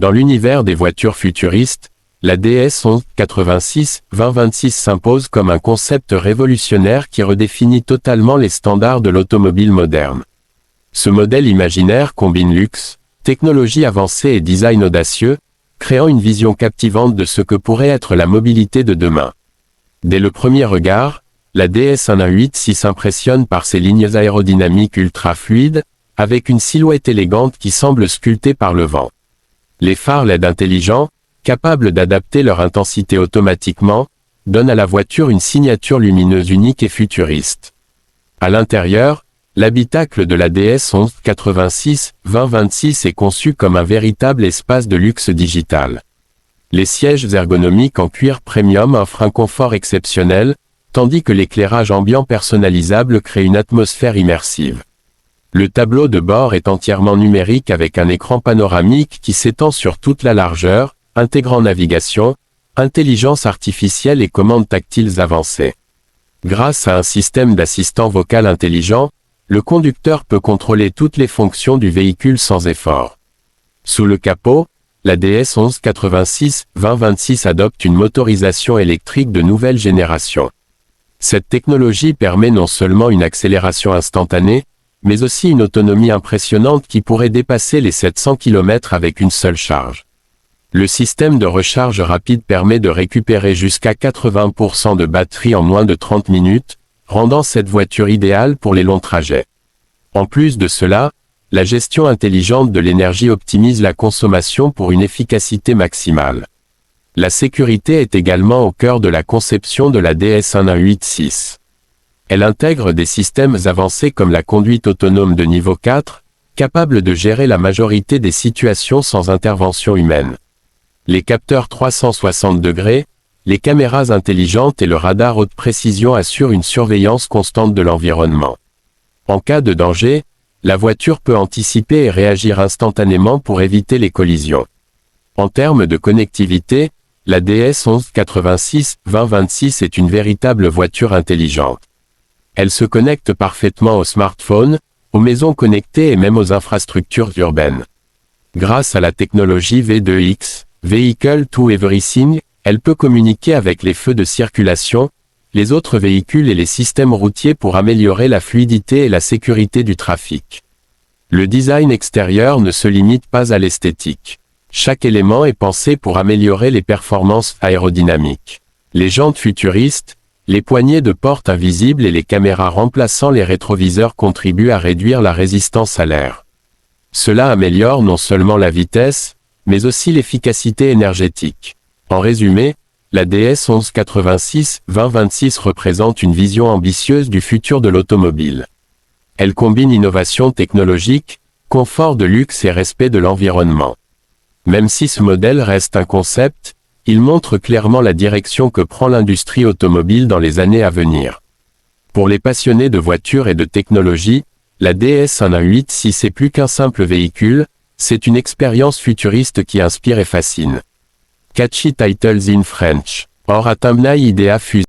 Dans l'univers des voitures futuristes, la DS1186-2026 s'impose comme un concept révolutionnaire qui redéfinit totalement les standards de l'automobile moderne. Ce modèle imaginaire combine luxe, technologie avancée et design audacieux, créant une vision captivante de ce que pourrait être la mobilité de demain. Dès le premier regard, la DS1186 impressionne par ses lignes aérodynamiques ultra fluides, avec une silhouette élégante qui semble sculptée par le vent. Les phares LED intelligents, capables d'adapter leur intensité automatiquement, donnent à la voiture une signature lumineuse unique et futuriste. À l'intérieur, l'habitacle de la DS1186-2026 est conçu comme un véritable espace de luxe digital. Les sièges ergonomiques en cuir premium offrent un confort exceptionnel, tandis que l'éclairage ambiant personnalisable crée une atmosphère immersive. Le tableau de bord est entièrement numérique avec un écran panoramique qui s'étend sur toute la largeur, intégrant navigation, intelligence artificielle et commandes tactiles avancées. Grâce à un système d'assistant vocal intelligent, le conducteur peut contrôler toutes les fonctions du véhicule sans effort. Sous le capot, la DS1186-2026 adopte une motorisation électrique de nouvelle génération. Cette technologie permet non seulement une accélération instantanée, mais aussi une autonomie impressionnante qui pourrait dépasser les 700 km avec une seule charge. Le système de recharge rapide permet de récupérer jusqu'à 80% de batterie en moins de 30 minutes, rendant cette voiture idéale pour les longs trajets. En plus de cela, la gestion intelligente de l'énergie optimise la consommation pour une efficacité maximale. La sécurité est également au cœur de la conception de la DS1186. Elle intègre des systèmes avancés comme la conduite autonome de niveau 4, capable de gérer la majorité des situations sans intervention humaine. Les capteurs 360 degrés, les caméras intelligentes et le radar haute précision assurent une surveillance constante de l'environnement. En cas de danger, la voiture peut anticiper et réagir instantanément pour éviter les collisions. En termes de connectivité, la DS1186-2026 est une véritable voiture intelligente. Elle se connecte parfaitement aux smartphones, aux maisons connectées et même aux infrastructures urbaines. Grâce à la technologie V2X, Vehicle to Everything, elle peut communiquer avec les feux de circulation, les autres véhicules et les systèmes routiers pour améliorer la fluidité et la sécurité du trafic. Le design extérieur ne se limite pas à l'esthétique. Chaque élément est pensé pour améliorer les performances aérodynamiques. Les jantes futuristes, les poignées de porte invisibles et les caméras remplaçant les rétroviseurs contribuent à réduire la résistance à l'air. Cela améliore non seulement la vitesse, mais aussi l'efficacité énergétique. En résumé, la DS1186-2026 représente une vision ambitieuse du futur de l'automobile. Elle combine innovation technologique, confort de luxe et respect de l'environnement. Même si ce modèle reste un concept, il montre clairement la direction que prend l'industrie automobile dans les années à venir. Pour les passionnés de voitures et de technologie, la DS1186 est plus qu'un simple véhicule, c'est une expérience futuriste qui inspire et fascine. Catchy titles in French. Or a thumbnail idea fusée.